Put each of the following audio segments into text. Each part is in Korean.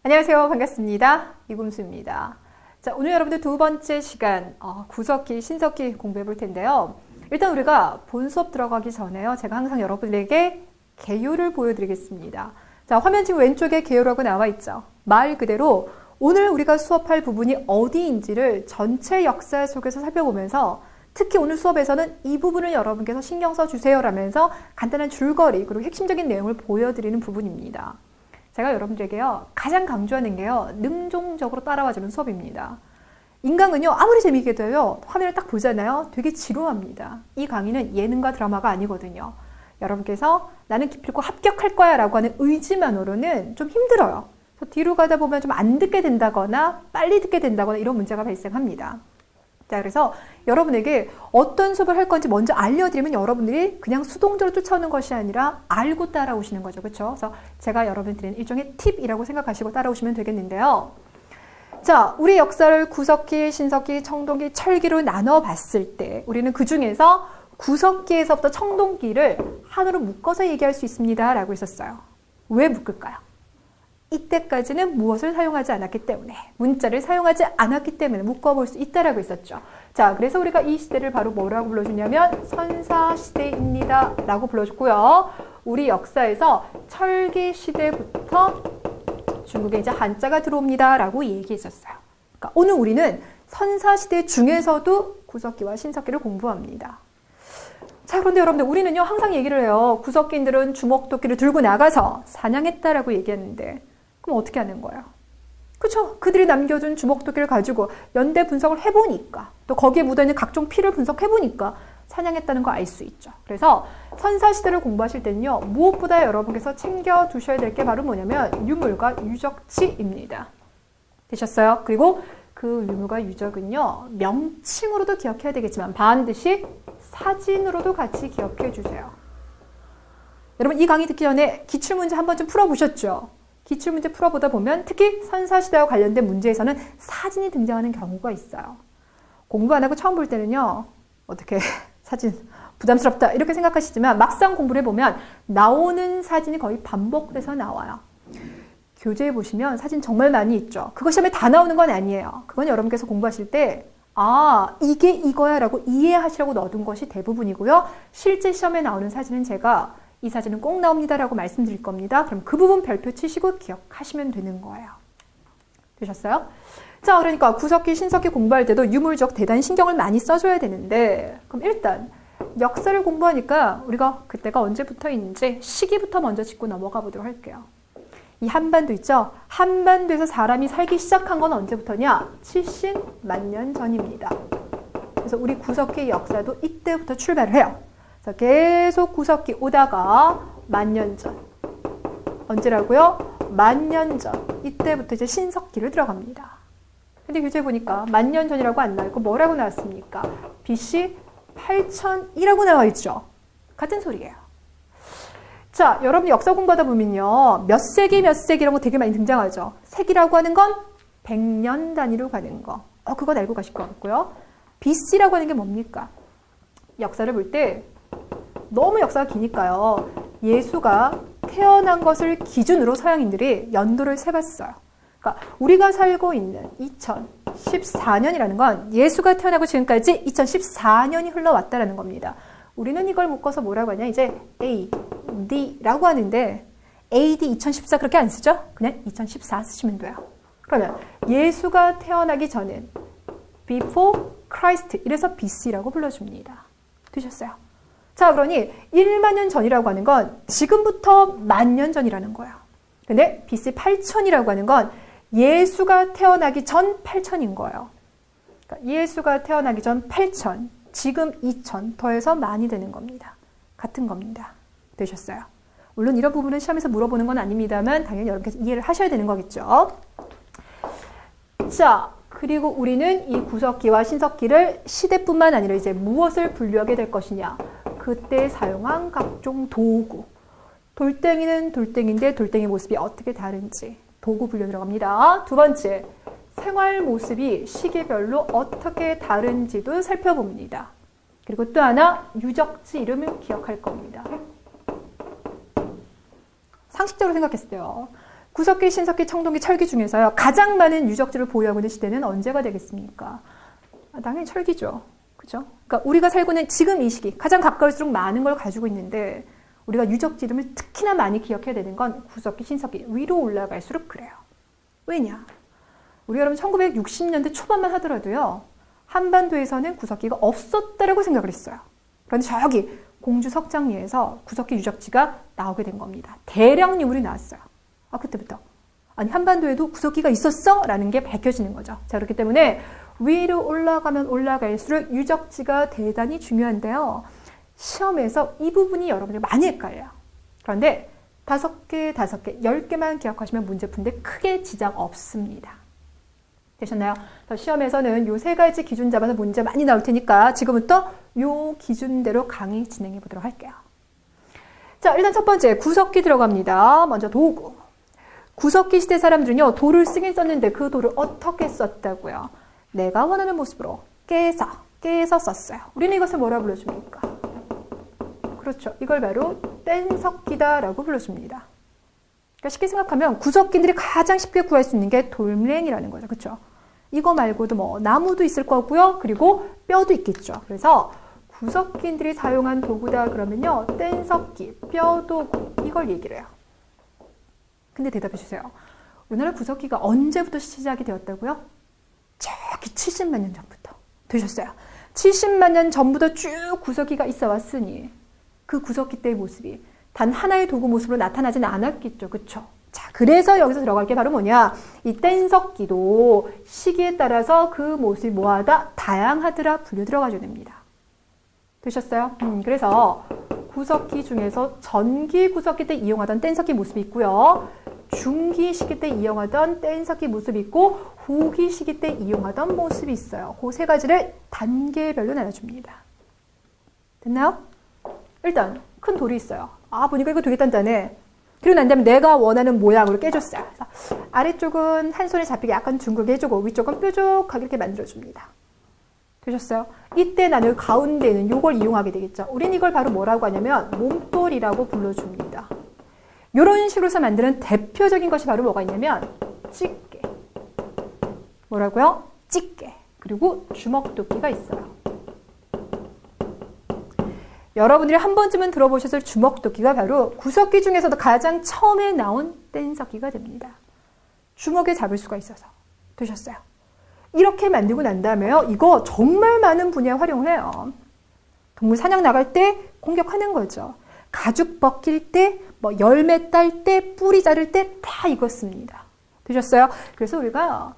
안녕하세요. 반갑습니다. 이금수입니다. 자, 오늘 여러분들 두 번째 시간 구석기, 신석기 공부해 볼 텐데요. 일단 우리가 본 수업 들어가기 전에요. 제가 항상 여러분들에게 개요를 보여드리겠습니다. 자, 화면 지금 왼쪽에 개요라고 나와 있죠. 말 그대로 오늘 우리가 수업할 부분이 어디인지를 전체 역사 속에서 살펴보면서 특히 오늘 수업에서는 이 부분을 여러분께서 신경 써주세요 라면서 간단한 줄거리 그리고 핵심적인 내용을 보여드리는 부분입니다. 제가 여러분들에게요 가장 강조하는 게요 능동적으로 따라와주는 수업입니다. 인강은요 아무리 재미있게 돼요 화면을 딱 보잖아요 되게 지루합니다. 이 강의는 예능과 드라마가 아니거든요. 여러분께서 나는 기필코 합격할 거야 라고 하는 의지만으로는 좀 힘들어요. 뒤로 가다 보면 좀 안 듣게 된다거나 빨리 듣게 된다거나 이런 문제가 발생합니다. 자, 그래서 여러분에게 어떤 수업을 할 건지 먼저 알려드리면 여러분들이 그냥 수동적으로 쫓아오는 것이 아니라 알고 따라오시는 거죠. 그렇죠? 그래서 제가 여러분들 드리는 일종의 팁이라고 생각하시고 따라오시면 되겠는데요. 자, 우리 역사를 구석기, 신석기, 청동기, 철기로 나눠봤을 때 우리는 그 중에서 구석기에서부터 청동기를 하나로 묶어서 얘기할 수 있습니다. 라고 했었어요. 왜 묶을까요? 이때까지는 무엇을 사용하지 않았기 때문에 문자를 사용하지 않았기 때문에 묶어볼 수 있다라고 했었죠. 자, 그래서 우리가 이 시대를 바로 뭐라고 불러주냐면 선사시대입니다 라고 불러줬고요. 우리 역사에서 철기시대부터 중국에 이제 한자가 들어옵니다 라고 얘기했었어요. 그러니까 오늘 우리는 선사시대 중에서도 구석기와 신석기를 공부합니다. 자, 그런데 여러분들 우리는요 항상 얘기를 해요. 구석기인들은 주먹도끼를 들고 나가서 사냥했다라고 얘기했는데 그럼 어떻게 하는 거예요? 그렇죠? 그들이 남겨준 주먹도끼를 가지고 연대 분석을 해보니까 또 거기에 묻어있는 각종 피를 분석해보니까 사냥했다는 거 알 수 있죠. 그래서 선사시대를 공부하실 때는요 무엇보다 여러분께서 챙겨두셔야 될 게 바로 뭐냐면 유물과 유적지입니다. 되셨어요? 그리고 그 유물과 유적은요 명칭으로도 기억해야 되겠지만 반드시 사진으로도 같이 기억해 주세요. 여러분 이 강의 듣기 전에 기출문제 한 번쯤 풀어보셨죠? 기출문제 풀어보다 보면 특히 선사시대와 관련된 문제에서는 사진이 등장하는 경우가 있어요. 공부 안 하고 처음 볼 때는요 어떻게 사진 부담스럽다 이렇게 생각하시지만 막상 공부를 해보면 나오는 사진이 거의 반복돼서 나와요. 교재에 보시면 사진 정말 많이 있죠. 그것 시험에 다 나오는 건 아니에요. 그건 여러분께서 공부하실 때 이게 이거야 라고 이해하시라고 넣어둔 것이 대부분이고요. 실제 시험에 나오는 사진은 제가 이 사진은 꼭 나옵니다 라고 말씀드릴 겁니다. 그럼 그 부분 별표 치시고 기억하시면 되는 거예요. 되셨어요? 자, 그러니까 구석기, 신석기 공부할 때도 유물적 대단히 신경을 많이 써줘야 되는데 그럼 일단 역사를 공부하니까 우리가 그때가 언제부터인지 시기부터 먼저 짚고 넘어가 보도록 할게요. 이 한반도 있죠? 한반도에서 사람이 살기 시작한 건 언제부터냐? 70만 년 전입니다. 그래서 우리 구석기 역사도 이때부터 출발을 해요. 그래서 계속 구석기 오다가 만년 전. 언제라고요? 만년 전. 이때부터 이제 신석기를 들어갑니다. 근데 교재에 보니까 만년 전이라고 안 나와 있고 뭐라고 나왔습니까? BC 8000이라고 나와 있죠? 같은 소리예요. 자, 여러분 역사 공부하다 보면요. 몇 세기 이런 거 되게 많이 등장하죠. 세기라고 하는 건 100년 단위로 가는 거. 그건 알고 가실 것 같고요. BC라고 하는 게 뭡니까? 역사를 볼 때 너무 역사가 기니까요. 예수가 태어난 것을 기준으로 서양인들이 연도를 세봤어요. 그러니까 우리가 살고 있는 2014년이라는 건 예수가 태어나고 지금까지 2014년이 흘러왔다라는 겁니다. 우리는 이걸 묶어서 뭐라고 하냐 이제 AD라고 하는데 AD 2014 그렇게 안 쓰죠? 그냥 2014 쓰시면 돼요. 그러면 예수가 태어나기 전엔 Before Christ 이래서 BC라고 불러줍니다. 되셨어요? 자, 그러니 1만 년 전이라고 하는 건 지금부터 만년 전이라는 거예요. 근데 BC 8000이라고 하는 건 예수가 태어나기 전 8000인 거예요. 그러니까 예수가 태어나기 전 8000 지금 2000 더해서 많이 되는 겁니다. 같은 겁니다. 되셨어요? 물론 이런 부분은 시험에서 물어보는 건 아닙니다만 당연히 여러분께서 이해를 하셔야 되는 거겠죠. 자, 그리고 우리는 이 구석기와 신석기를 시대뿐만 아니라 이제 무엇을 분류하게 될 것이냐. 그때 사용한 각종 도구. 돌덩이는 돌덩이인데 돌덩이 모습이 어떻게 다른지 도구 분류 들어갑니다. 두 번째, 생활 모습이 시기별로 어떻게 다른지도 살펴봅니다. 그리고 또 하나, 유적지 이름을 기억할 겁니다. 상식적으로 생각했을 때요. 구석기, 신석기, 청동기, 철기 중에서요. 가장 많은 유적지를 보유하고 있는 시대는 언제가 되겠습니까? 당연히 철기죠. 그죠? 그러니까 우리가 살고 있는 지금 이 시기, 가장 가까울수록 많은 걸 가지고 있는데 우리가 유적지 이름을 특히나 많이 기억해야 되는 건 구석기, 신석기. 위로 올라갈수록 그래요. 왜냐? 우리 여러분 1960년대 초반만 하더라도요. 한반도에서는 구석기가 없었다라고 생각을 했어요. 그런데 저기 공주 석장리에서 구석기 유적지가 나오게 된 겁니다. 대량 유물이 나왔어요. 그때부터. 아니 한반도에도 구석기가 있었어? 라는 게 밝혀지는 거죠. 자, 그렇기 때문에 위로 올라가면 올라갈수록 유적지가 대단히 중요한데요. 시험에서 이 부분이 여러분들 많이 헷갈려요. 그런데 5개, 10개만 기억하시면 문제 푸는데 크게 지장 없습니다. 되셨나요? 시험에서는 요 3가지 기준 잡아서 문제 많이 나올 테니까 지금부터 요 기준대로 강의 진행해 보도록 할게요. 자, 일단 첫 번째 구석기 들어갑니다. 먼저 도구. 구석기 시대 사람들은요, 돌을 쓰긴 썼는데 그 돌을 어떻게 썼다고요? 내가 원하는 모습으로 깨서 썼어요. 우리는 이것을 뭐라 불러줍니까? 그렇죠. 이걸 바로 뗀석기다라고 불러줍니다. 그러니까 쉽게 생각하면 구석기들이 가장 쉽게 구할 수 있는 게 돌멩이라는 거죠. 그렇죠? 이거 말고도 뭐 나무도 있을 거고요. 그리고 뼈도 있겠죠. 그래서 구석기들이 사용한 도구다 그러면요. 뗀석기, 뼈도구 이걸 얘기를 해요. 근데 대답해 주세요. 우리나라 구석기가 언제부터 시작이 되었다고요? 저기 70만 년 전부터 되셨어요. 70만 년 전부터 쭉 구석기가 있어 왔으니 그 구석기 때의 모습이 단 하나의 도구 모습으로 나타나지는 않았겠죠. 그렇죠? 자, 그래서 여기서 들어갈 게 바로 뭐냐? 이 뗀석기도 시기에 따라서 그 모습이 뭐하다? 다양하더라 분류 들어가줘야 됩니다. 되셨어요? 그래서 구석기 중에서 전기 구석기 때 이용하던 뗀석기 모습이 있고요. 중기 시기 때 이용하던 뗀석기 모습이 있고 후기 시기 때 이용하던 모습이 있어요. 그 3가지를 단계별로 나눠줍니다. 됐나요? 일단 큰 돌이 있어요. 보니까 이거 되게 단단해. 그리고 난 다음에 내가 원하는 모양으로 깨줬어요. 그래서 아래쪽은 한 손에 잡히게 약간 둥글게 해주고 위쪽은 뾰족하게 이렇게 만들어줍니다. 되셨어요? 이때 나는 가운데는 이걸 이용하게 되겠죠. 우린 이걸 바로 뭐라고 하냐면 몸돌이라고 불러줍니다. 이런 식으로 해서 만드는 대표적인 것이 바로 뭐가 있냐면 집게. 뭐라고요? 집게. 그리고 주먹도끼가 있어요. 여러분들이 한 번쯤은 들어보셨을 주먹도끼가 바로 구석기 중에서도 가장 처음에 나온 뗀석기가 됩니다. 주먹에 잡을 수가 있어서. 되셨어요? 이렇게 만들고 난 다음에요. 이거 정말 많은 분야에 활용을 해요. 동물 사냥 나갈 때 공격하는 거죠. 가죽 벗길 때, 열매 딸 때, 뿌리 자를 때 다 이거 씁니다. 되셨어요? 그래서 우리가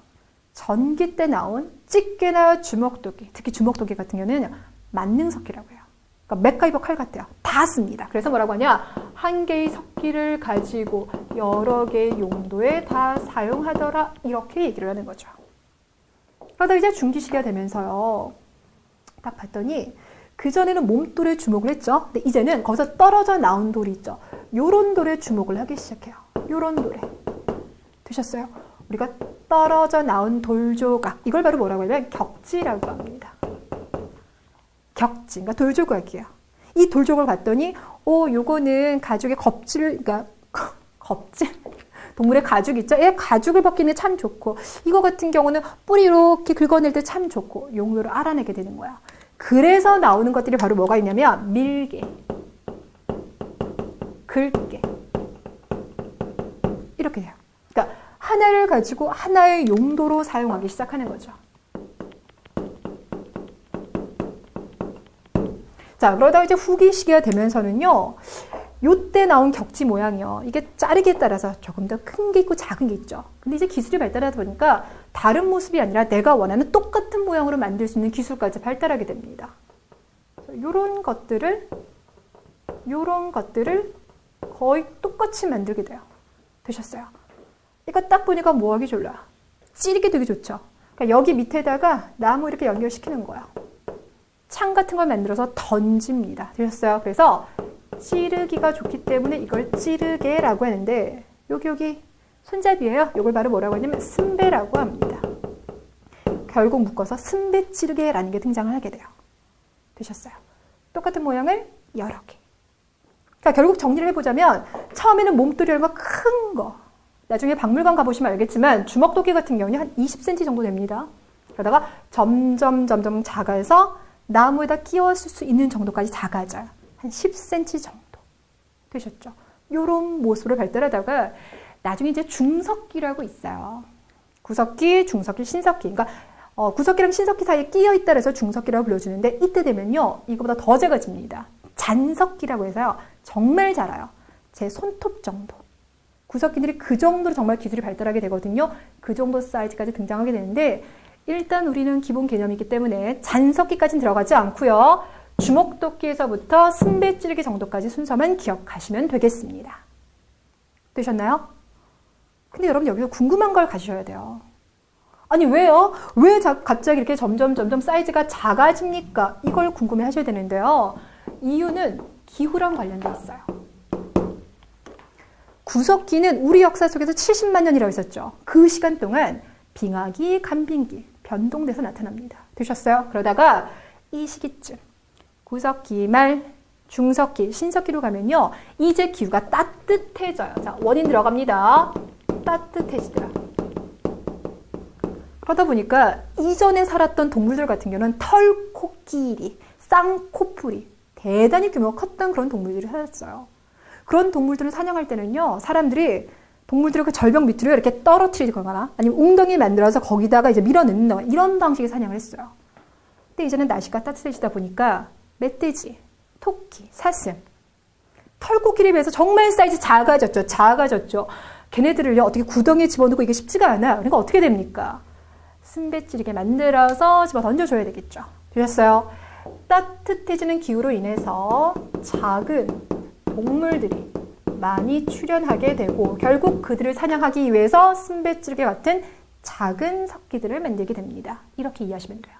전기 때 나온 집게나 주먹도끼, 특히 주먹도끼 같은 경우는 만능석기라고 해요. 그러니까 맥가이버 칼 같아요. 다 씁니다. 그래서 뭐라고 하냐? 한 개의 석기를 가지고 여러 개의 용도에 다 사용하더라. 이렇게 얘기를 하는 거죠. 그러다 이제 중기시기가 되면서요. 딱 봤더니 그전에는 몸돌에 주목을 했죠. 근데 이제는 거기서 떨어져 나온 돌이 있죠. 요런 돌에 주목을 하기 시작해요. 요런 돌에. 되셨어요? 우리가 떨어져 나온 돌 조각. 이걸 바로 뭐라고 하냐면 격지라고 합니다. 격지. 그러니까 돌 조각이에요. 이 돌 조각을 봤더니 요거는 가죽의 겁질, 그러니까 겁질. 동물의 가죽 있죠? 얘 가죽을 벗기는 게 참 좋고 이거 같은 경우는 뿌리 이렇게 긁어낼 때 참 좋고 용도를 알아내게 되는 거야. 그래서 나오는 것들이 바로 뭐가 있냐면 밀개, 긁개 이렇게 돼요. 그러니까 하나를 가지고 하나의 용도로 사용하기 시작하는 거죠. 자, 그러다 이제 후기 시기가 되면서는요. 요때 나온 격지 모양이요. 이게 자르기에 따라서 조금 더 큰 게 있고 작은 게 있죠. 근데 이제 기술이 발달하다 보니까 다른 모습이 아니라 내가 원하는 똑같은 모양으로 만들 수 있는 기술까지 발달하게 됩니다. 요런 것들을 거의 똑같이 만들게 돼요. 되셨어요? 그러니까 딱 보니까 뭐 하기 좋아요? 찌르기 되게 좋죠. 그러니까 여기 밑에다가 나무 이렇게 연결시키는 거예요. 창 같은 걸 만들어서 던집니다. 되셨어요? 그래서 찌르기가 좋기 때문에 이걸 찌르개라고 하는데 여기 손잡이에요. 이걸 바로 뭐라고 하냐면 승배라고 합니다. 결국 묶어서 승배 찌르개라는 게 등장을 하게 돼요. 되셨어요? 똑같은 모양을 여러 개. 그러니까 결국 정리를 해보자면 처음에는 몸돌이라는 거 큰 거, 나중에 박물관 가보시면 알겠지만 주먹도끼 같은 경우는 한 20cm 정도 됩니다. 그러다가 점점 작아서 나무에다 끼웠을 수 있는 정도까지 작아져요. 한 10cm 정도 되셨죠. 이런 모습으로 발달하다가 나중에 이제 중석기라고 있어요. 구석기, 중석기, 신석기. 그러니까 구석기랑 신석기 사이에 끼어 있다 해서 중석기라고 불러주는데 이때 되면요. 이거보다 더 작아집니다. 잔석기라고 해서요. 정말 자라요. 제 손톱 정도. 구석기들이 그 정도로 정말 기술이 발달하게 되거든요. 그 정도 사이즈까지 등장하게 되는데 일단 우리는 기본 개념이기 때문에 잔석기까지는 들어가지 않고요. 주먹도끼에서부터 승배찌르기 정도까지 순서만 기억하시면 되겠습니다. 되셨나요? 근데 여러분 여기서 궁금한 걸 가지셔야 돼요. 아니 왜요? 왜 갑자기 이렇게 점점 사이즈가 작아집니까? 이걸 궁금해 하셔야 되는데요. 이유는 기후랑 관련돼 있어요. 구석기는 우리 역사 속에서 70만 년이라고 했었죠. 그 시간 동안 빙하기, 간빙기, 변동돼서 나타납니다. 되셨어요? 그러다가 이 시기쯤 구석기 말, 중석기, 신석기로 가면요. 이제 기후가 따뜻해져요. 자, 원인 들어갑니다. 따뜻해지더라. 그러다 보니까 이전에 살았던 동물들 같은 경우는 털코끼리, 쌍코뿔이 대단히 규모가 컸던 그런 동물들이 살았어요. 그런 동물들을 사냥할 때는요, 사람들이 동물들을 그 절벽 밑으로 이렇게 떨어뜨리거나 아니면 웅덩이 만들어서 거기다가 이제 밀어넣는 이런 방식의 사냥을 했어요. 근데 이제는 날씨가 따뜻해지다 보니까 멧돼지, 토끼, 사슴, 털코끼리에 비해서 정말 사이즈 작아졌죠. 걔네들을요, 어떻게 구덩이에 집어넣고 이게 쉽지가 않아요. 그러니까 어떻게 됩니까? 승배찌르게 만들어서 집어 던져줘야 되겠죠. 되셨어요? 따뜻해지는 기후로 인해서 작은 동물들이 많이 출현하게 되고 결국 그들을 사냥하기 위해서 승배찌르개 같은 작은 석기들을 만들게 됩니다. 이렇게 이해하시면 돼요.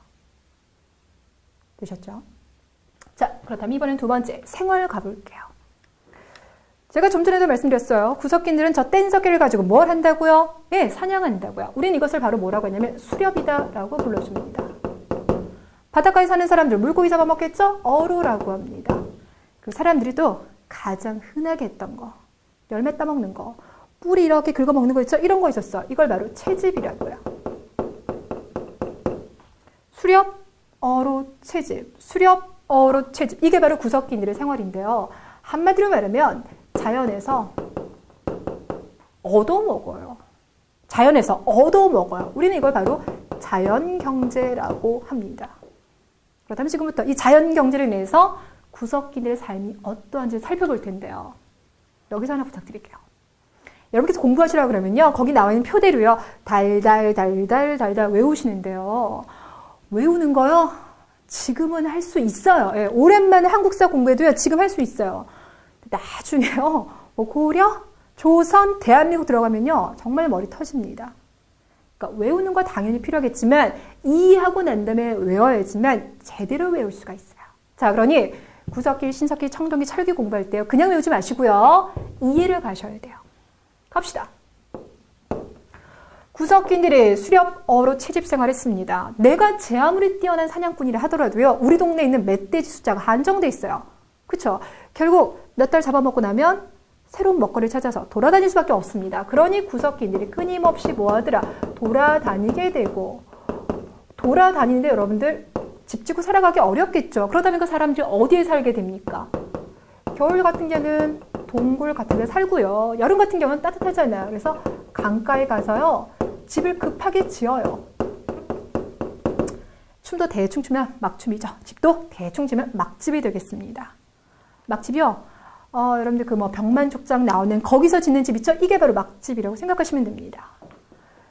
되셨죠? 자, 그렇다면 이번엔 두 번째 생활 가볼게요. 제가 좀 전에도 말씀드렸어요. 구석기들은 저 뗀석기를 가지고 뭘 한다고요? 네, 사냥한다고요. 우린 이것을 바로 뭐라고 했냐면 수렵이다라고 불러줍니다. 바닷가에 사는 사람들 물고기 잡아먹겠죠? 어로라고 합니다. 그 사람들이 또 가장 흔하게 했던 거, 열매 따먹는 거, 뿌리 이렇게 긁어먹는 거 있죠? 이런 거 있었어. 이걸 바로 채집이라고요. 수렵, 어로, 채집. 수렵, 어로, 채집. 이게 바로 구석기인들의 생활인데요. 한마디로 말하면 자연에서 얻어먹어요. 자연에서 얻어먹어요. 우리는 이걸 바로 자연경제라고 합니다. 그렇다면 지금부터 이 자연경제를 인해서 구석기들의 삶이 어떠한지 살펴볼 텐데요. 여기서 하나 부탁드릴게요. 여러분께서 공부하시라고 그러면요. 거기 나와 있는 표대로요. 달달 외우시는데요. 외우는 거요. 지금은 할 수 있어요. 예, 오랜만에 한국사 공부해도요. 지금 할 수 있어요. 나중에요. 뭐 고려, 조선, 대한민국 들어가면요. 정말 머리 터집니다. 그러니까 외우는 거 당연히 필요하겠지만 이해하고 난 다음에 외워야지만 제대로 외울 수가 있어요. 자, 그러니 구석기, 신석기, 청동기, 철기 공부할 때요. 그냥 외우지 마시고요. 이해를 가셔야 돼요. 갑시다. 구석기들이 수렵, 어로, 채집 생활했습니다. 내가 제 아무리 뛰어난 사냥꾼이라 하더라도요. 우리 동네에 있는 멧돼지 숫자가 한정돼 있어요. 그렇죠? 결국 몇 달 잡아먹고 나면 새로운 먹거리를 찾아서 돌아다닐 수밖에 없습니다. 그러니 구석기들이 끊임없이 뭐하더라? 돌아다니게 되고 돌아다니는데 여러분들 집 짓고 살아가기 어렵겠죠. 그러다 보니까 사람들이 어디에 살게 됩니까? 겨울 같은 경우는 동굴 같은 데 살고요. 여름 같은 경우는 따뜻하잖아요. 그래서 강가에 가서요. 집을 급하게 지어요. 춤도 대충 추면 막춤이죠. 집도 대충 지면 막집이 되겠습니다. 막집이요. 여러분들 그 뭐 병만족장 나오는 거기서 짓는 집 있죠? 이게 바로 막집이라고 생각하시면 됩니다.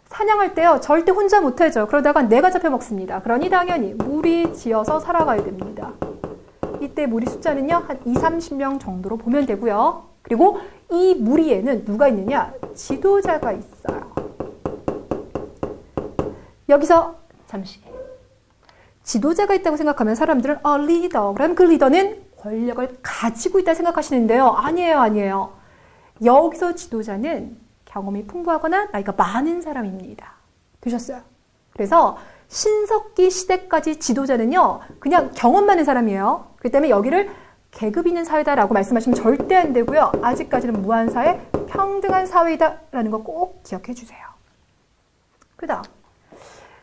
사냥할 때요. 절대 혼자 못하죠. 그러다가 내가 잡혀 먹습니다. 그러니 당연히 무리 지어서 살아가야 됩니다. 이때 무리 숫자는요. 한 20-30명 정도로 보면 되고요. 그리고 이 무리에는 누가 있느냐? 지도자가 있어요. 여기서 잠시 지도자가 있다고 생각하면 사람들은 리더. 그럼 그 리더는 권력을 가지고 있다 생각하시는데요. 아니에요. 여기서 지도자는 경험이 풍부하거나 나이가 많은 사람입니다. 되셨어요? 그래서 신석기 시대까지 지도자는요. 그냥 경험 많은 사람이에요. 그렇기 때문에 여기를 계급 있는 사회다라고 말씀하시면 절대 안 되고요. 아직까지는 무한사회 평등한 사회이다라는 거 꼭 기억해 주세요. 그다음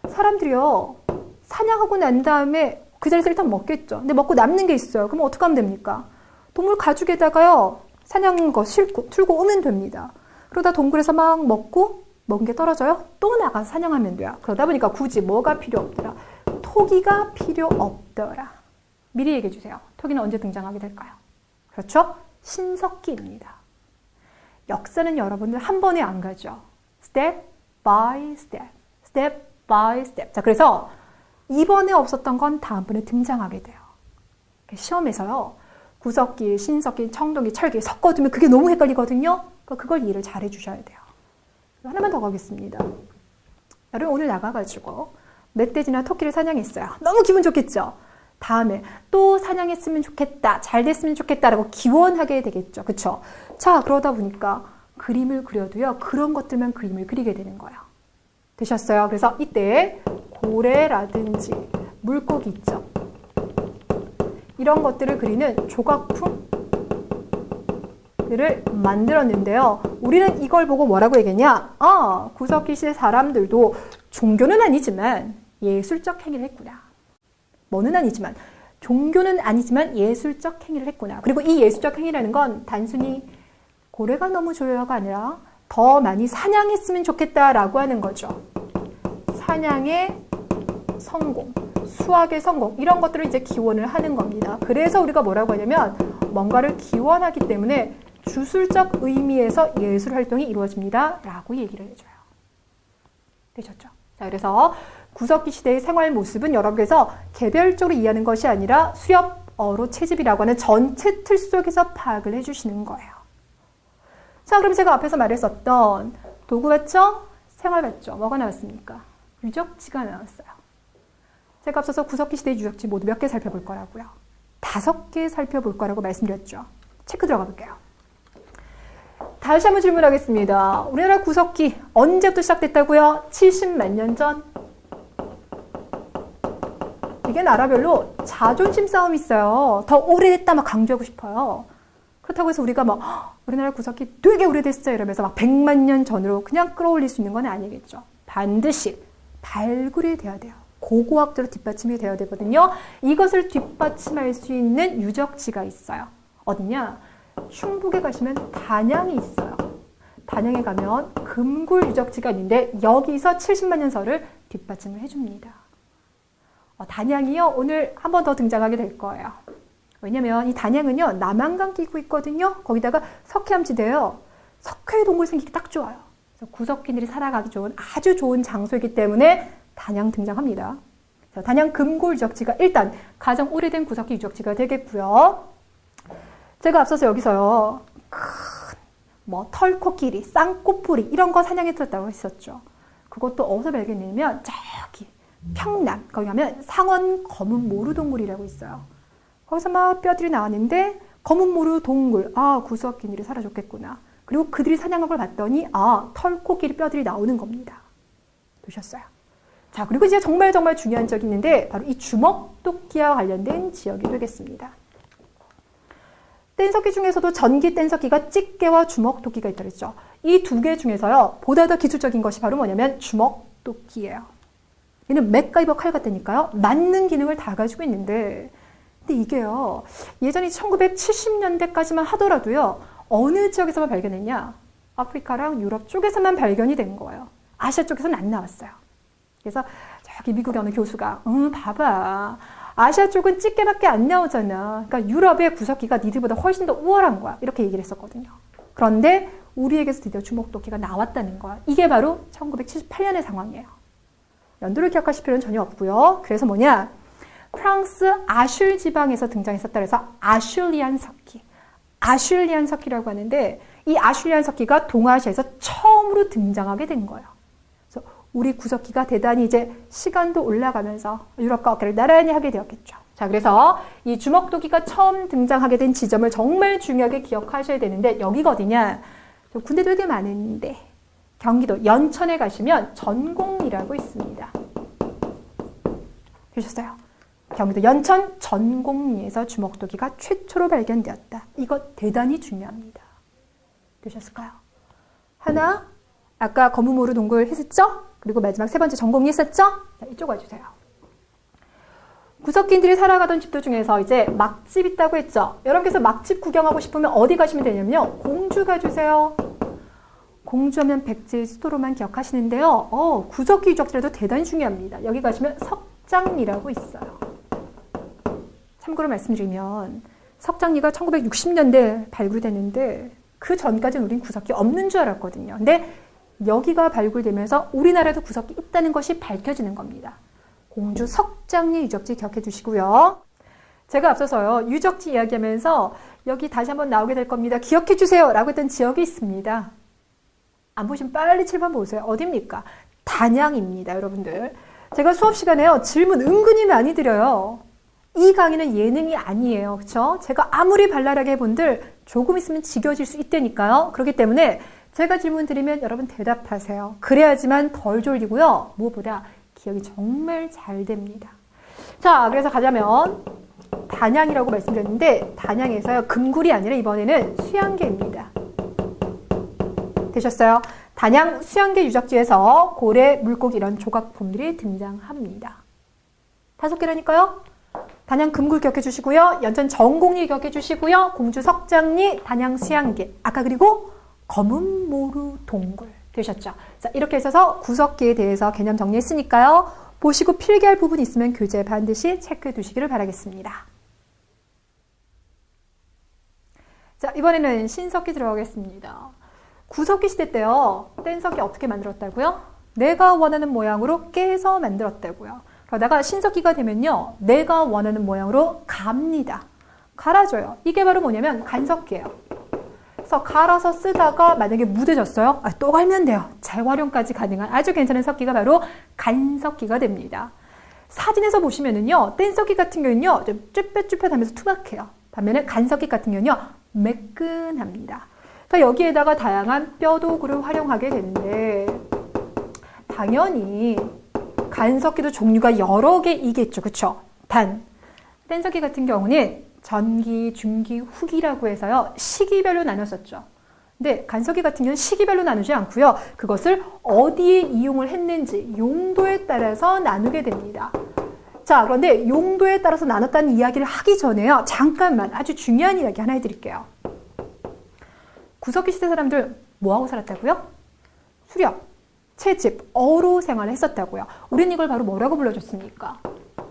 사람들이요 사냥하고 난 다음에 그 자리에서 일단 먹겠죠. 근데 먹고 남는 게 있어요. 그럼 어떻게 하면 됩니까? 동물 가죽에다가요 사냥한 거 틀고 오면 됩니다. 그러다 동굴에서 막 먹고 먹은 게 떨어져요. 또 나가서 사냥하면 돼요. 그러다 보니까 굳이 뭐가 필요 없더라. 토기가 필요 없더라. 미리 얘기해 주세요. 토기는 언제 등장하게 될까요? 그렇죠? 신석기입니다. 역사는 여러분들 한 번에 안 가죠. Step by step, step by step. 자, 그래서 이번에 없었던 건 다음번에 등장하게 돼요. 시험에서요. 구석기, 신석기, 청동기, 철기 섞어두면 그게 너무 헷갈리거든요. 그걸 이해를 잘 해주셔야 돼요. 하나만 더 가겠습니다. 여러분 오늘 나가가지고 멧돼지나 토끼를 사냥했어요. 너무 기분 좋겠죠? 다음에 또 사냥했으면 좋겠다, 잘 됐으면 좋겠다라고 기원하게 되겠죠. 그쵸? 자, 그러다 보니까 그림을 그려도요. 그런 것들만 그림을 그리게 되는 거예요. 되셨어요? 그래서 이때 고래라든지 물고기 있죠. 이런 것들을 그리는 조각품들을 만들었는데요. 우리는 이걸 보고 뭐라고 얘기했냐? 아, 구석기 시대 사람들도 종교는 아니지만 예술적 행위를 했구나. 뭐는 아니지만 종교는 아니지만 예술적 행위를 했구나. 그리고 이 예술적 행위라는 건 단순히 고래가 너무 좋아요가 아니라 더 많이 사냥했으면 좋겠다라고 하는 거죠. 사냥의 성공, 수학의 성공 이런 것들을 이제 기원을 하는 겁니다. 그래서 우리가 뭐라고 하냐면 뭔가를 기원하기 때문에 주술적 의미에서 예술 활동이 이루어집니다. 라고 얘기를 해줘요. 되셨죠? 자, 그래서 구석기 시대의 생활 모습은 여러분께서 개별적으로 이해하는 것이 아니라 수렵, 어로, 채집이라고 하는 전체 틀 속에서 파악을 해주시는 거예요. 자, 그럼 제가 앞에서 말했었던 도구 봤죠? 생활 봤죠? 뭐가 나왔습니까? 유적지가 나왔어요. 제가 앞서서 구석기 시대의 유적지 모두 몇 개 살펴볼 거라고요? 5개 살펴볼 거라고 말씀드렸죠. 체크 들어가 볼게요. 다시 한번 질문하겠습니다. 우리나라 구석기 언제부터 시작됐다고요? 70만 년 전. 이게 나라별로 자존심 싸움이 있어요. 더 오래됐다 막 강조하고 싶어요. 그렇다고 해서 우리가 막 우리나라 구석기 되게 오래됐어 이러면서 막 100만 년 전으로 그냥 끌어올릴 수 있는 건 아니겠죠. 반드시 발굴이 돼야 돼요. 고고학적으로 뒷받침이 돼야 되거든요. 이것을 뒷받침할 수 있는 유적지가 있어요. 어디냐? 충북에 가시면 단양이 있어요. 단양에 가면 금굴 유적지가 있는데 여기서 70만 년설을 뒷받침을 해줍니다. 단양이요. 오늘 한 번 더 등장하게 될 거예요. 왜냐면 이 단양은요. 남한강 끼고 있거든요. 거기다가 석회암지대예요. 석회 동굴 생기기 딱 좋아요. 그래서 구석기들이 살아가기 좋은 아주 좋은 장소이기 때문에 단양 등장합니다. 단양 금골 유적지가 일단 가장 오래된 구석기 유적지가 되겠고요. 제가 앞서서 여기서요. 큰 털코끼리, 쌍꼬풀이 이런 거 사냥했었다고 했었죠. 그것도 어디서 발견되냐면 저기 평남 거기 가면 상원 검은 모루 동굴이라고 있어요. 거기서 막 뼈들이 나왔는데 검은 모루 동굴, 아 구석기들이 살아줬겠구나. 그리고 그들이 사냥한 걸 봤더니 아 털코끼리 뼈들이 나오는 겁니다. 보셨어요? 자, 그리고 이제 정말 중요한 지역이 있는데 바로 이 주먹토끼와 관련된 지역이 되겠습니다. 뗀석기 중에서도 전기 뗀석기가 집게와 주먹토끼가 있다 그랬죠. 이 두 개 중에서요. 보다 더 기술적인 것이 바로 뭐냐면 주먹토끼예요. 얘는 맥가이버 칼 같다니까요. 맞는 기능을 다 가지고 있는데 근데 이게요. 예전에 1970년대까지만 하더라도요. 어느 지역에서만 발견했냐? 아프리카랑 유럽 쪽에서만 발견이 된 거예요. 아시아 쪽에서는 안 나왔어요. 그래서 저기 미국의 어느 교수가 봐봐. 아시아 쪽은 집게밖에 안 나오잖아. 그러니까 유럽의 구석기가 니들보다 훨씬 더 우월한 거야. 이렇게 얘기를 했었거든요. 그런데 우리에게서 드디어 주먹토끼가 나왔다는 거야. 이게 바로 1978년의 상황이에요. 연도를 기억하실 필요는 전혀 없고요. 그래서 뭐냐? 프랑스 아슐 지방에서 등장했었다 그래서 아슐리안 석기. 아슐리안 석기라고 하는데 이 아슐리안 석기가 동아시아에서 처음으로 등장하게 된 거예요. 그래서 우리 구석기가 대단히 이제 시간도 올라가면서 유럽과 어깨를 나란히 하게 되었겠죠. 자, 그래서 이 주먹토끼가 처음 등장하게 된 지점을 정말 중요하게 기억하셔야 되는데 여기가 어디냐? 군대 되게 많은데 경기도 연천에 가시면 전공리라고 있습니다. 되셨어요? 경기도 연천 전공리에서 주먹토끼가 최초로 발견되었다. 이거 대단히 중요합니다. 되셨을까요? 하나, 아까 검은 모루 동굴 했었죠? 그리고 마지막 세 번째 전공이 했었죠? 자, 이쪽 와주세요. 구석기들이 살아가던 집들 중에서 이제 막집 있다고 했죠? 여러분께서 막집 구경하고 싶으면 어디 가시면 되냐면요. 공주 가주세요. 공주하면 백제의 수도로만 기억하시는데요. 구석기 유적지라도 대단히 중요합니다. 여기 가시면 석장리라고 있어요. 참고로 말씀드리면 석장리가 1960년대 발굴됐는데 그 전까지는 우린 구석기 없는 줄 알았거든요. 근데 여기가 발굴되면서 우리나라도 구석기 있다는 것이 밝혀지는 겁니다. 공주 석장리 유적지 기억해 두시고요. 제가 앞서서요. 유적지 이야기하면서 여기 다시 한번 나오게 될 겁니다. 기억해 주세요 라고 했던 지역이 있습니다. 안 보시면 빨리 7번 보세요. 어디입니까? 단양입니다. 여러분들. 제가 수업 시간에요. 질문 은근히 많이 드려요. 이 강의는 예능이 아니에요. 그렇죠? 제가 아무리 발랄하게 해본들 조금 있으면 지겨워질 수 있다니까요. 그렇기 때문에 제가 질문 드리면 여러분 대답하세요. 그래야지만 덜 졸리고요. 무엇보다 기억이 정말 잘 됩니다. 자, 그래서 가자면 단양이라고 말씀드렸는데 단양에서요. 금굴이 아니라 이번에는 수양계입니다. 되셨어요? 단양 수양계 유적지에서 고래, 물고기 이런 조각품들이 등장합니다. 5개라니까요. 단양 금굴 기억해 주시고요. 연천 정곡리 기억해 주시고요. 공주 석장리, 단양 수양계. 아까 그리고 검은 모루 동굴. 되셨죠? 자, 이렇게 해서 구석기에 대해서 개념 정리했으니까요. 보시고 필기할 부분 있으면 교재 반드시 체크해 두시기를 바라겠습니다. 자, 이번에는 신석기 들어가겠습니다. 구석기 시대 때요. 뗀석기 어떻게 만들었다고요? 내가 원하는 모양으로 깨서 만들었다고요. 그러다가 신석기가 되면요. 내가 원하는 모양으로 갑니다. 갈아줘요. 이게 바로 뭐냐면 간석기예요. 그래서 갈아서 쓰다가 만약에 묻어졌어요. 또 갈면 돼요. 재활용까지 가능한 아주 괜찮은 석기가 바로 간석기가 됩니다. 사진에서 보시면은요. 뗀석기 같은 경우는요. 좀 쭈뼛쭈뼛하면서 투박해요. 반면에 간석기 같은 경우는요. 매끈합니다. 그러니까 여기에다가 다양한 뼈도구를 활용하게 되는데 당연히 간석기도 종류가 여러 개이겠죠. 그렇죠? 단 뗀석기 같은 경우는 전기, 중기, 후기라고 해서요. 시기별로 나눴었죠. 근데 간석기 같은 경우는 시기별로 나누지 않고요. 그것을 어디에 이용을 했는지 용도에 따라서 나누게 됩니다. 자, 그런데 용도에 따라서 나눴다는 이야기를 하기 전에요. 잠깐만 아주 중요한 이야기 하나 해드릴게요. 구석기 시대 사람들 뭐하고 살았다고요? 수렵, 채집, 어로 생활을 했었다고요. 우린 이걸 바로 뭐라고 불러줬습니까?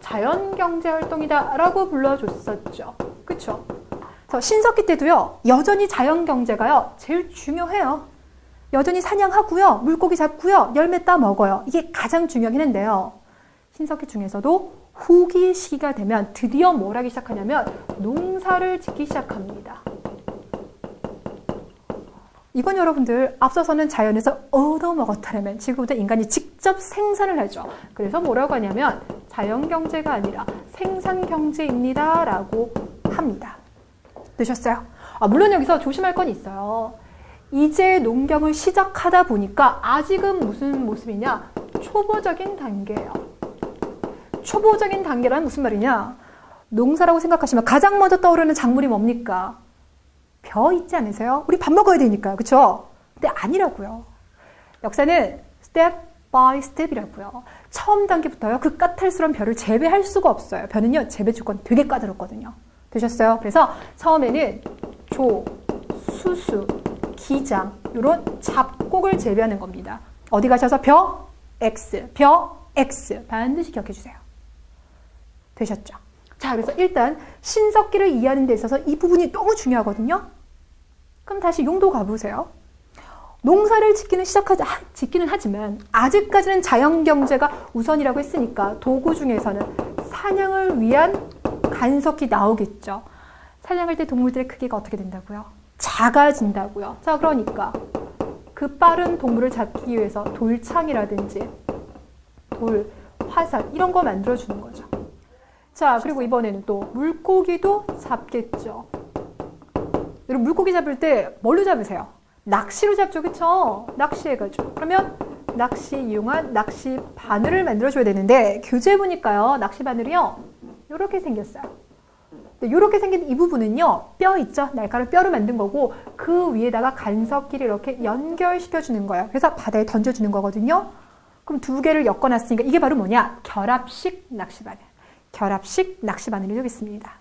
자연경제활동이다 라고 불러줬었죠. 그쵸? 그래서 신석기 때도요. 여전히 자연경제가요. 제일 중요해요. 여전히 사냥하고요. 물고기 잡고요. 열매 따 먹어요. 이게 가장 중요하긴 한데요. 신석기 중에서도 후기 시기가 되면 드디어 뭘 하기 시작하냐면 농사를 짓기 시작합니다. 이건 여러분들 앞서서는 자연에서 얻어먹었다면 지금부터 인간이 직접 생산을 하죠. 그래서 뭐라고 하냐면 자연경제가 아니라 생산경제입니다 라고 합니다. 되셨어요? 물론 여기서 조심할 건 있어요. 이제 농경을 시작하다 보니까 아직은 무슨 모습이냐? 초보적인 단계예요. 초보적인 단계란 무슨 말이냐? 농사라고 생각하시면 가장 먼저 떠오르는 작물이 뭡니까? 벼 있지 않으세요? 우리 밥 먹어야 되니까. 그렇죠? 근데 아니라고요. 역사는 스텝 바이 스텝이라고요. 처음 단계부터요. 그 까탈스러운 벼를 재배할 수가 없어요. 벼는요. 재배 조건 되게 까다롭거든요. 되셨어요? 그래서 처음에는 조, 수수, 기장 이런 잡곡을 재배하는 겁니다. 어디 가셔서 벼, X, 벼, X 반드시 기억해 주세요. 되셨죠? 자, 그래서 일단 신석기를 이해하는 데 있어서 이 부분이 너무 중요하거든요. 그럼 다시 용도 가보세요. 농사를 짓기는 하지만 아직까지는 자연경제가 우선이라고 했으니까 도구 중에서는 사냥을 위한 간석기 나오겠죠. 사냥할 때 동물들의 크기가 어떻게 된다고요? 작아진다고요. 자, 그러니까 그 빠른 동물을 잡기 위해서 돌창이라든지 돌, 화살 이런 거 만들어주는 거죠. 자, 그리고 이번에는 또 물고기도 잡겠죠. 여러분 물고기 잡을 때 뭘로 잡으세요? 낚시로 잡죠. 그쵸? 낚시해가지고. 그러면 낚시 이용한 낚시 바늘을 만들어줘야 되는데 교재 보니까요. 낚시 바늘이요. 이렇게 생겼어요. 이렇게 생긴 이 부분은요, 뼈 있죠? 날카로운 뼈로 만든 거고, 그 위에다가 간석기를 이렇게 연결시켜 주는 거예요. 그래서 바다에 던져주는 거거든요. 그럼 두 개를 엮어놨으니까 이게 바로 뭐냐? 결합식 낚시바늘. 결합식 낚시바늘이 되겠습니다.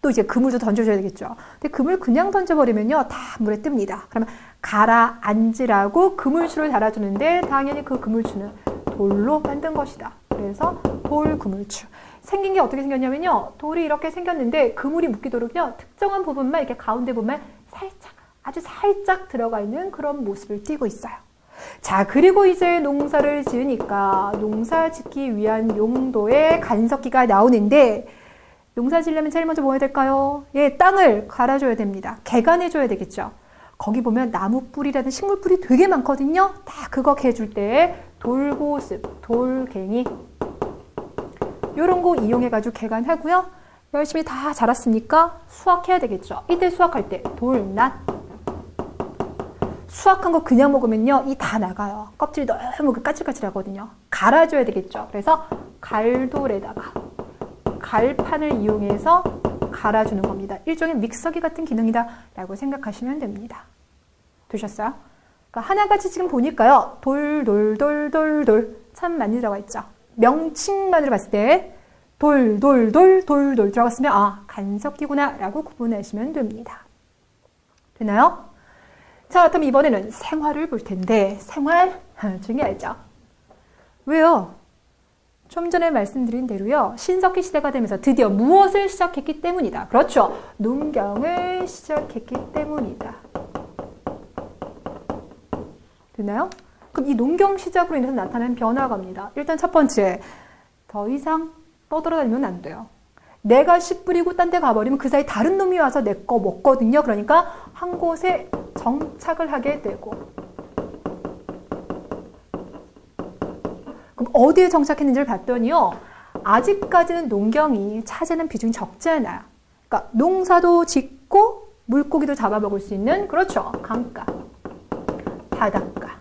또 이제 그물도 던져줘야 되겠죠. 근데 그물 그냥 던져버리면요, 다 물에 뜹니다. 그러면 가라앉으라고 그물추를 달아주는데 당연히 그 그물추는 돌로 만든 것이다. 그래서 돌그물추. 생긴 게 어떻게 생겼냐면요, 돌이 이렇게 생겼는데 그물이 묶이도록요, 특정한 부분만 이렇게 가운데 보면 살짝, 아주 살짝 들어가 있는 그런 모습을 띠고 있어요. 자, 그리고 이제 농사를 지으니까 농사 짓기 위한 용도의 간석기가 나오는데, 농사 지으려면 제일 먼저 뭐 해야 될까요? 예, 땅을 갈아줘야 됩니다. 개간해줘야 되겠죠. 거기 보면 나무 뿌리라든 식물 뿌리 되게 많거든요. 다 그거 개줄 때 돌고습, 돌갱이 이런 거 이용해가지고 개간하고요. 열심히 다 자랐으니까 수확해야 되겠죠. 이때 수확할 때 돌낫. 수확한 거 그냥 먹으면요, 이 다 나가요. 껍질이 너무 까칠까칠하거든요. 갈아줘야 되겠죠. 그래서 갈돌에다가 갈판을 이용해서 갈아주는 겁니다. 일종의 믹서기 같은 기능이다 라고 생각하시면 됩니다. 되셨어요? 그러니까 하나같이 지금 보니까요, 돌 참 많이 들어가 있죠. 명칭만으로 봤을 때 돌 들어갔으면 아, 간석기구나 라고 구분하시면 됩니다. 되나요? 자, 그럼 이번에는 생활을 볼 텐데, 생활 중요하죠. 왜요? 좀 전에 말씀드린 대로요, 신석기 시대가 되면서 드디어 무엇을 시작했기 때문이다. 그렇죠. 농경을 시작했기 때문이다. 되나요? 그럼 이 농경 시작으로 인해서 나타나는 변화가입니다. 일단 첫 번째, 더 이상 떠돌아다니면 안 돼요. 내가 씨 뿌리고 딴 데 가버리면 그 사이 다른 놈이 와서 내 거 먹거든요. 그러니까 한 곳에 정착을 하게 되고. 그럼 어디에 정착했는지를 봤더니요, 아직까지는 농경이 차지하는 비중이 적지 않아요. 그러니까 농사도 짓고 물고기도 잡아먹을 수 있는, 그렇죠, 강가, 바닷가.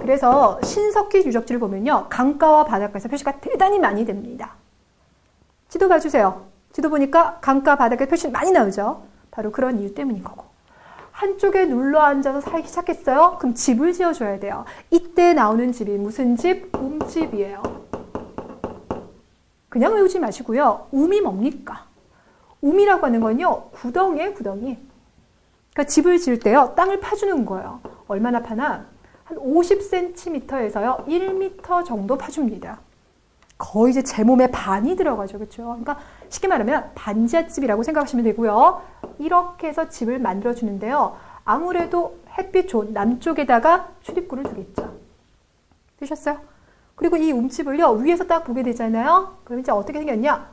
그래서 신석기 유적지를 보면요, 강가와 바닷가에서 표시가 대단히 많이 됩니다. 지도 봐주세요. 지도 보니까 강가, 바닷가 표시 많이 나오죠. 바로 그런 이유 때문인 거고. 한쪽에 눌러 앉아서 살기 시작했어요. 그럼 집을 지어줘야 돼요. 이때 나오는 집이 무슨 집? 움집이에요. 그냥 외우지 마시고요. 움이 뭡니까? 움이라고 하는 건요, 구덩이에요, 구덩이. 그러니까 집을 지을 때요, 땅을 파주는 거예요. 얼마나 파나? 한 50cm에서요, 1m 정도 파줍니다. 거의 이제 제 몸의 반이 들어가죠. 그렇죠? 그러니까 쉽게 말하면 반지하집이라고 생각하시면 되고요. 이렇게 해서 집을 만들어 주는데요. 아무래도 햇빛 좋은 남쪽에다가 출입구를 두겠죠. 되셨어요? 그리고 이 움집을요, 위에서 딱 보게 되잖아요. 그럼 이제 어떻게 생겼냐?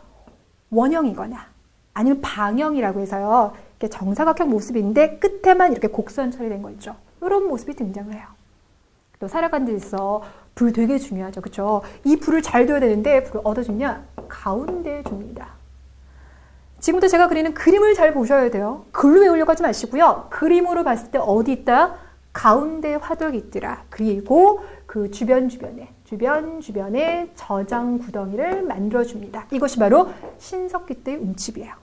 원형이거나 아니면 방형이라고 해서요, 이렇게 정사각형 모습인데 끝에만 이렇게 곡선 처리된 거 있죠. 이런 모습이 등장을 해요. 또 살아가는 데 있어 불 되게 중요하죠. 그렇죠? 이 불을 잘 둬야 되는데 불을 어디다 줍냐? 가운데에 줍니다. 지금부터 제가 그리는 그림을 잘 보셔야 돼요. 글로 외우려고 하지 마시고요. 그림으로 봤을 때 어디 있다? 가운데 화덕이 있더라. 그리고 그 주변에 저장 구덩이를 만들어줍니다. 이것이 바로 신석기 때의 움집이에요.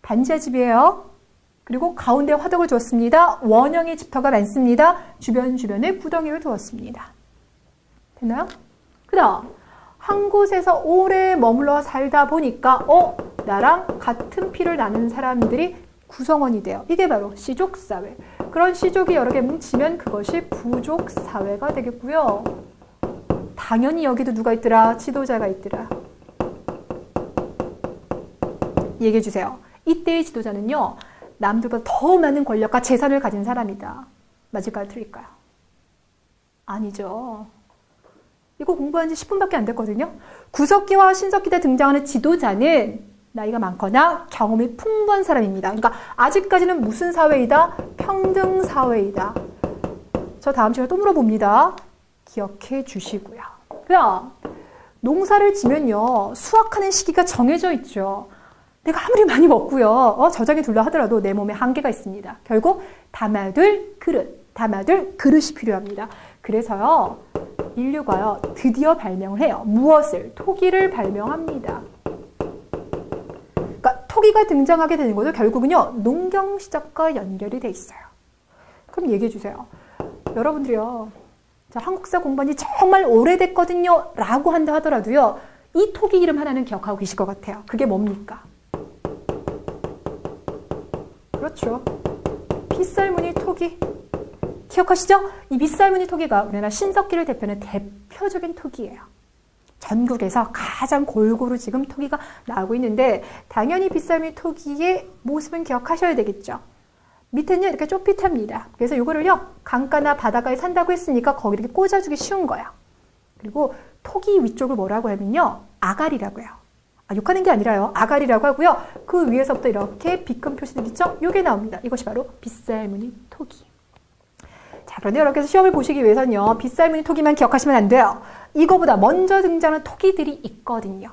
반지하집이에요. 그리고 가운데 화덕을 두었습니다. 원형의 집터가 많습니다. 주변에 구덩이를 두었습니다. 됐나요? 그 다음, 한 곳에서 오래 머물러 살다 보니까 나랑 같은 피를 나눈 사람들이 구성원이 돼요. 이게 바로 씨족사회. 그런 씨족이 여러 개 뭉치면 그것이 부족사회가 되겠고요. 당연히 여기도 누가 있더라? 지도자가 있더라. 얘기해 주세요. 이때의 지도자는요, 남들보다 더 많은 권력과 재산을 가진 사람이다. 맞을까요? 틀릴까요? 아니죠. 이거 공부한 지 10분밖에 안 됐거든요. 구석기와 신석기 때 등장하는 지도자는 나이가 많거나 경험이 풍부한 사람입니다. 그러니까 아직까지는 무슨 사회이다? 평등 사회이다. 저 다음 시간에 또 물어봅니다. 기억해 주시고요. 그럼 농사를 지면요, 수확하는 시기가 정해져 있죠. 내가 아무리 많이 먹고요, 저장에 둘러 하더라도 내 몸에 한계가 있습니다. 결국 담아둘 그릇이 필요합니다. 그래서요, 인류가요, 드디어 발명을 해요. 무엇을? 토기를 발명합니다. 토기가 등장하게 되는 것도 결국은요, 농경시작과 연결이 돼 있어요. 그럼 얘기해 주세요. 여러분들이요, 자, 한국사 공부한 지 정말 오래됐거든요 라고 한다 하더라도요, 이 토기 이름 하나는 기억하고 계실 것 같아요. 그게 뭡니까? 그렇죠. 빗살무늬 토기. 기억하시죠? 이 빗살무늬 토기가 우리나라 신석기를 대표하는 대표적인 토기예요. 전국에서 가장 골고루 지금 토기가 나오고 있는데, 당연히 빗살무늬 토기의 모습은 기억하셔야 되겠죠. 밑에는 이렇게 쪼핏합니다. 그래서 이거를요, 강가나 바닷가에 산다고 했으니까 거기 이렇게 꽂아주기 쉬운 거예요. 그리고 토기 위쪽을 뭐라고 하면요, 아가리라고 해요. 욕하는 게 아니라요, 아가리라고 하고요. 그 위에서부터 이렇게 빛금 표시들 있죠? 이게 나옵니다. 이것이 바로 빗살무늬 토기. 자, 그런데 여러분께서 시험을 보시기 위해서는요, 빗살무늬 토기만 기억하시면 안 돼요. 이거보다 먼저 등장하는 토기들이 있거든요.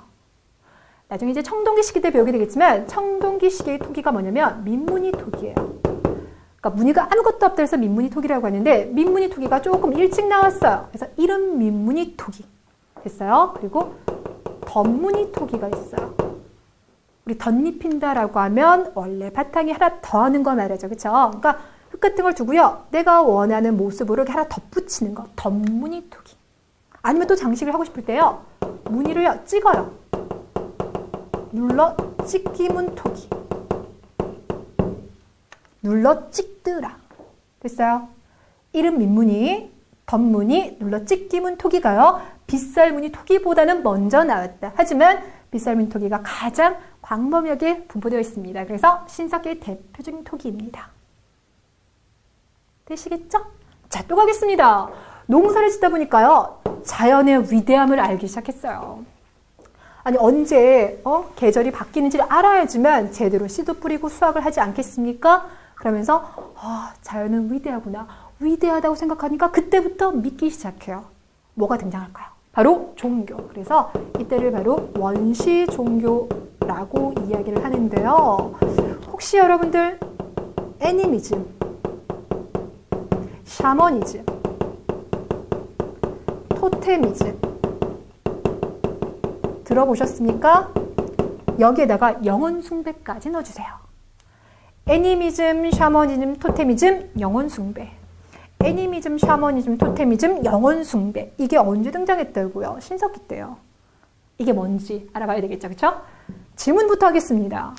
나중에 이제 청동기 시기 때 배우게 되겠지만, 청동기 시기의 토기가 뭐냐면 민무늬 토기예요. 그러니까 무늬가 아무것도 없다 해서 민무늬 토기라고 하는데, 민무늬 토기가 조금 일찍 나왔어요. 그래서 이름 민무늬 토기 됐어요. 그리고 덧무늬 토기가 있어요. 우리 덧입힌다라고 하면 원래 바탕에 하나 더 하는 거 말이죠. 그렇죠? 그러니까 흙 같은 걸 두고요, 내가 원하는 모습으로 이렇게 하나 덧붙이는 거, 덧무늬 토기. 아니면 또 장식을 하고 싶을 때요, 무늬를 찍어요. 눌러 찍기문 토기. 눌러 찍드라. 됐어요? 이름 민무늬, 덧무늬, 눌러 찍기문 토기가요, 빗살무늬 토기보다는 먼저 나왔다. 하지만 빗살무늬 토기가 가장 광범위하게 분포되어 있습니다. 그래서 신석기의 대표적인 토기입니다. 되시겠죠? 자, 또 가겠습니다. 농사를 짓다 보니까요, 자연의 위대함을 알기 시작했어요. 아니, 언제 계절이 바뀌는지를 알아야지만 제대로 씨도 뿌리고 수확을 하지 않겠습니까? 그러면서 자연은 위대하구나, 위대하다고 생각하니까 그때부터 믿기 시작해요. 뭐가 등장할까요? 바로 종교. 그래서 이때를 바로 원시 종교라고 이야기를 하는데요. 혹시 여러분들 애니미즘, 샤머니즘, 토테미즘 들어보셨습니까? 여기에다가 영혼 숭배까지 넣어주세요. 애니미즘, 샤머니즘, 토테미즘, 영혼 숭배. 애니미즘, 샤머니즘, 토테미즘, 영혼 숭배. 이게 언제 등장했다고요? 신석기 때요. 이게 뭔지 알아봐야 되겠죠, 그렇죠? 질문부터 하겠습니다.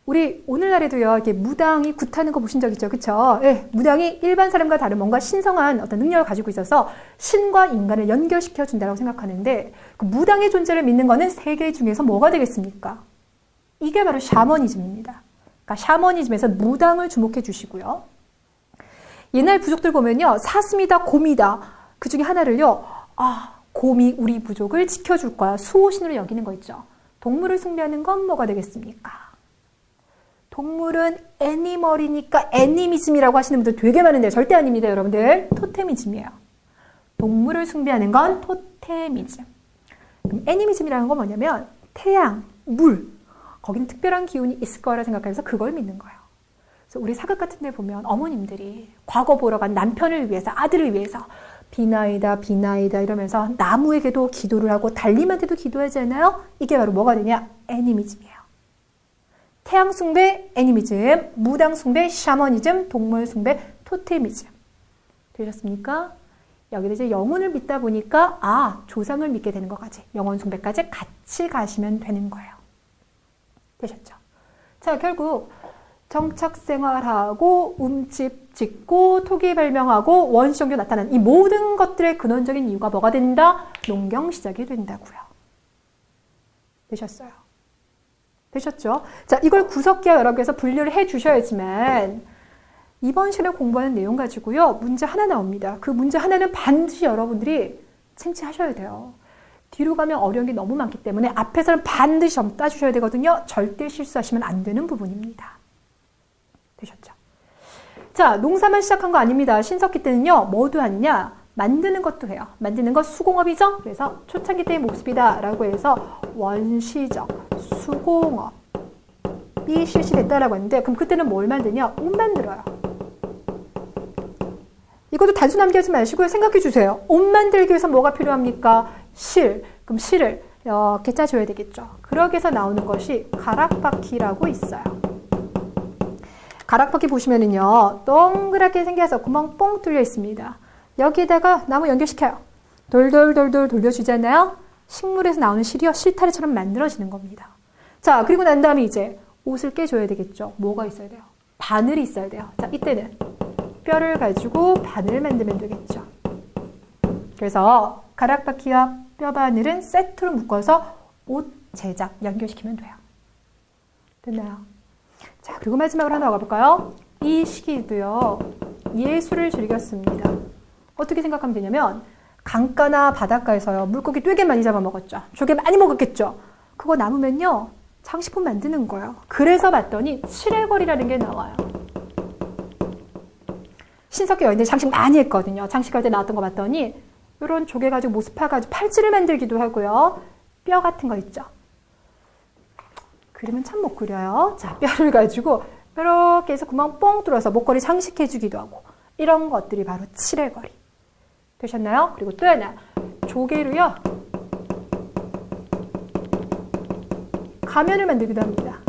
우리 오늘날에도요, 이렇게 무당이 굿하는 거 보신 적 있죠, 그렇죠? 예, 무당이 일반 사람과 다른 뭔가 신성한 어떤 능력을 가지고 있어서 신과 인간을 연결시켜 준다고 생각하는데, 그 무당의 존재를 믿는 거는 세 개 중에서 뭐가 되겠습니까? 이게 바로 샤머니즘입니다. 그러니까 샤머니즘에서 무당을 주목해 주시고요. 옛날 부족들 보면요, 사슴이다, 곰이다, 그 중에 하나를요, 곰이 우리 부족을 지켜줄 거야, 수호신으로 여기는 거 있죠. 동물을 숭배하는 건 뭐가 되겠습니까? 동물은 애니멀이니까 애니미즘이라고 하시는 분들 되게 많은데 절대 아닙니다, 여러분들. 토테미즘이에요. 동물을 숭배하는 건 토테미즘. 그럼 애니미즘이라는 건 뭐냐면 태양, 물, 거기는 특별한 기운이 있을 거라 생각해서 그걸 믿는 거예요. 그래서 우리 사극 같은 데 보면 어머님들이 과거 보러 간 남편을 위해서, 아들을 위해서 비나이다, 비나이다 이러면서 나무에게도 기도를 하고 달님한테도 기도하잖아요. 이게 바로 뭐가 되냐? 애니미즘이에요. 태양 숭배, 애니미즘, 무당 숭배, 샤머니즘, 동물 숭배, 토테미즘. 되셨습니까? 여기서 이제 영혼을 믿다 보니까 조상을 믿게 되는 것까지, 영혼 숭배까지 같이 가시면 되는 거예요. 되셨죠? 자, 결국 정착 생활하고 움집 짓고 토기 발명하고 원시종교 나타난 이 모든 것들의 근원적인 이유가 뭐가 된다? 농경 시작이 된다고요. 되셨어요? 되셨죠? 자, 이걸 구석기와 여러분께서 분류를 해 주셔야지만 이번 시간에 공부하는 내용 가지고요, 문제 하나 나옵니다. 그 문제 하나는 반드시 여러분들이 챙치하셔야 돼요. 뒤로 가면 어려운 게 너무 많기 때문에 앞에서는 반드시 점 따주셔야 되거든요. 절대 실수하시면 안 되는 부분입니다. 되셨죠? 자, 농사만 시작한 거 아닙니다. 신석기 때는요, 뭐도 하느냐? 만드는 것도 해요. 만드는 것 수공업이죠? 그래서 초창기 때의 모습이다 라고 해서 원시적 수공업이 실시됐다라고 하는데, 그럼 그때는 뭘 만드냐? 옷 만들어요. 이것도 단순 암기하지 마시고요. 생각해 주세요. 옷 만들기 위해서 뭐가 필요합니까? 실. 그럼 실을 이렇게 짜줘야 되겠죠. 그러기 위해서 나오는 것이 가락바퀴라고 있어요. 가락바퀴 보시면은요, 동그랗게 생겨서 구멍 뽕 뚫려 있습니다. 여기에다가 나무 연결시켜요. 돌돌돌돌 돌려주잖아요. 식물에서 나오는 실이요, 실타래처럼 만들어지는 겁니다. 자, 그리고 난 다음에 이제 옷을 깨줘야 되겠죠. 뭐가 있어야 돼요? 바늘이 있어야 돼요. 자, 이때는 뼈를 가지고 바늘을 만들면 되겠죠. 그래서 가락바퀴와 뼈바늘은 세트로 묶어서 옷 제작 연결시키면 돼요. 됐나요? 자, 그리고 마지막으로 하나 가볼까요? 이 시기도요, 예술을 즐겼습니다. 어떻게 생각하면 되냐면, 강가나 바닷가에서요, 물고기 되게 많이 잡아먹었죠. 조개 많이 먹었겠죠. 그거 남으면요, 장식품 만드는 거예요. 그래서 봤더니 칠해거리라는 게 나와요. 신석기 여인들 장식 많이 했거든요. 장식할 때 나왔던 거 봤더니 이런 조개 가지고 모스파 가지고 팔찌를 만들기도 하고요. 뼈 같은 거 있죠. 그림은 참 못 그려요. 자, 뼈를 가지고 이렇게 해서 구멍 뻥 뚫어서 목걸이 장식해주기도 하고, 이런 것들이 바로 칠해거리. 되셨나요? 그리고 또 하나, 조개로요, 가면을 만들기도 합니다.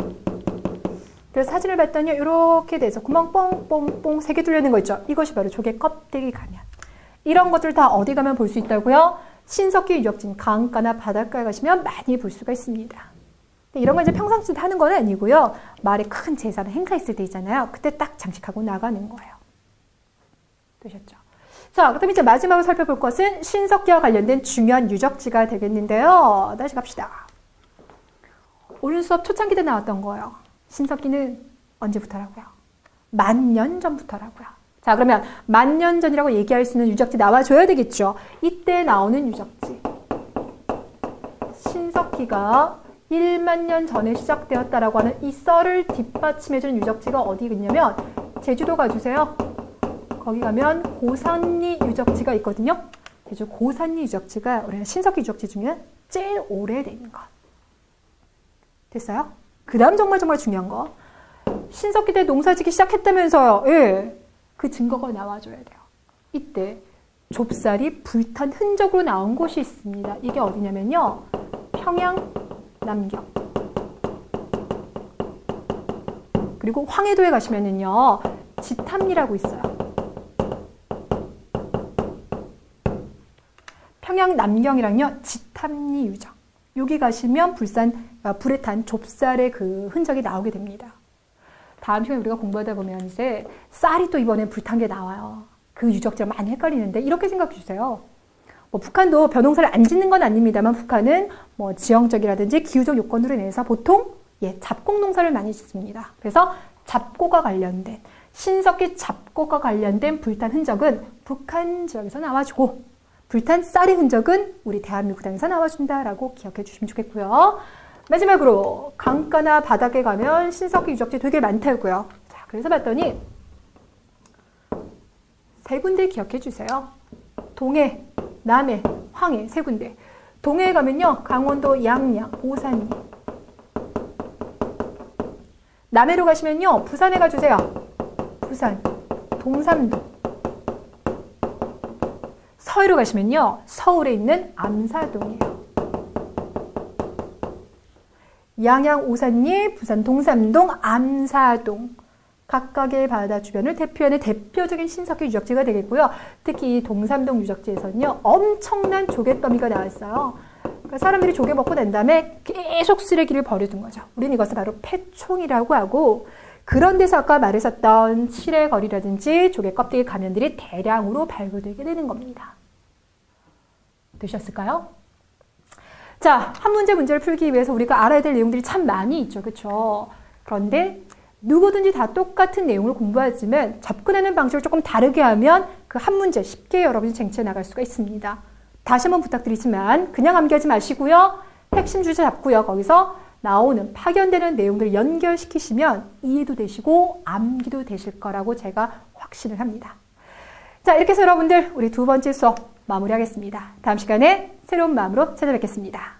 그래서 사진을 봤더니 이렇게 돼서 구멍 뽕뽕뽕 3개 뚫려 있는 거 있죠. 이것이 바로 조개 껍데기 가면. 이런 것들 다 어디 가면 볼 수 있다고요? 신석기 유적지 강가나 바닷가에 가시면 많이 볼 수가 있습니다. 이런 거 이제 평상시에 하는 건 아니고요. 말에 큰 제사나 행사 있을 때 있잖아요. 그때 딱 장식하고 나가는 거예요. 되셨죠? 자, 그다음에 이제 마지막으로 살펴볼 것은 신석기와 관련된 중요한 유적지가 되겠는데요. 다시 갑시다. 오늘 수업 초창기 때 나왔던 거예요. 신석기는 언제부터라고요? 10,000년 전부터라고요. 자, 그러면 10,000년 전이라고 얘기할 수 있는 유적지 나와줘야 되겠죠. 이때 나오는 유적지. 신석기가 1만 년 전에 시작되었다라고 하는 이 썰을 뒷받침해주는 유적지가 어디 있냐면 제주도 가주세요. 거기 가면 고산리 유적지가 있거든요. 제주 고산리 유적지가 우리가 신석기 유적지 중에 제일 오래된 것. 됐어요? 그 다음 정말 중요한 거. 신석기 때 농사짓기 시작했다면서요. 예. 그 증거가 나와줘야 돼요. 이때 좁쌀이 불탄 흔적으로 나온 곳이 있습니다. 이게 어디냐면요. 평양 남경. 그리고 황해도에 가시면은요. 지탐리라고 있어요. 평양 남경이랑요. 지탐리 유적. 여기 가시면 불에 탄 좁쌀의 그 흔적이 나오게 됩니다. 다음 시간에 우리가 공부하다 보면 이제 쌀이 또 이번에 불탄 게 나와요. 그 유적지가 많이 헷갈리는데 이렇게 생각해 주세요. 뭐 북한도 벼농사를 안 짓는 건 아닙니다만 북한은 뭐 지형적이라든지 기후적 요건으로 인해서 보통 잡곡 농사를 많이 짓습니다. 그래서 잡곡과 관련된 신석기 잡곡과 관련된 불탄 흔적은 북한 지역에서 나와주고 불탄 쌀의 흔적은 우리 대한민국 땅에서 나와준다라고 기억해 주시면 좋겠고요. 마지막으로 강가나 바닥에 가면 신석기 유적지 되게 많다고요. 자, 그래서 봤더니 3군데 기억해 주세요. 동해, 남해, 황해 3군데. 동해에 가면요. 강원도 양양, 오산리. 남해로 가시면요. 부산에 가주세요. 부산, 동삼도. 서해로 가시면요. 서울에 있는 암사동이에요. 양양, 오산리, 부산, 동삼동, 암사동. 각각의 바다 주변을 대표하는 대표적인 신석기 유적지가 되겠고요. 특히 이 동삼동 유적지에서는요. 엄청난 조갯더미가 나왔어요. 그러니까 사람들이 조개 먹고 난 다음에 계속 쓰레기를 버려둔 거죠. 우리는 이것을 바로 폐총이라고 하고 그런 데서 아까 말했었던 칠해거리라든지 조개 껍데기 가면들이 대량으로 발굴되게 되는 겁니다. 되셨을까요? 자, 한 문제를 풀기 위해서 우리가 알아야 될 내용들이 참 많이 있죠. 그렇죠? 그런데 누구든지 다 똑같은 내용을 공부하지만 접근하는 방식을 조금 다르게 하면 그 한 문제 쉽게 여러분이 쟁취해 나갈 수가 있습니다. 다시 한번 부탁드리지만 그냥 암기하지 마시고요. 핵심 주제 잡고요. 거기서 나오는 파견되는 내용들을 연결시키시면 이해도 되시고 암기도 되실 거라고 제가 확신을 합니다. 자, 이렇게 해서 여러분들 우리 2번째 수업 마무리하겠습니다. 다음 시간에 새로운 마음으로 찾아뵙겠습니다.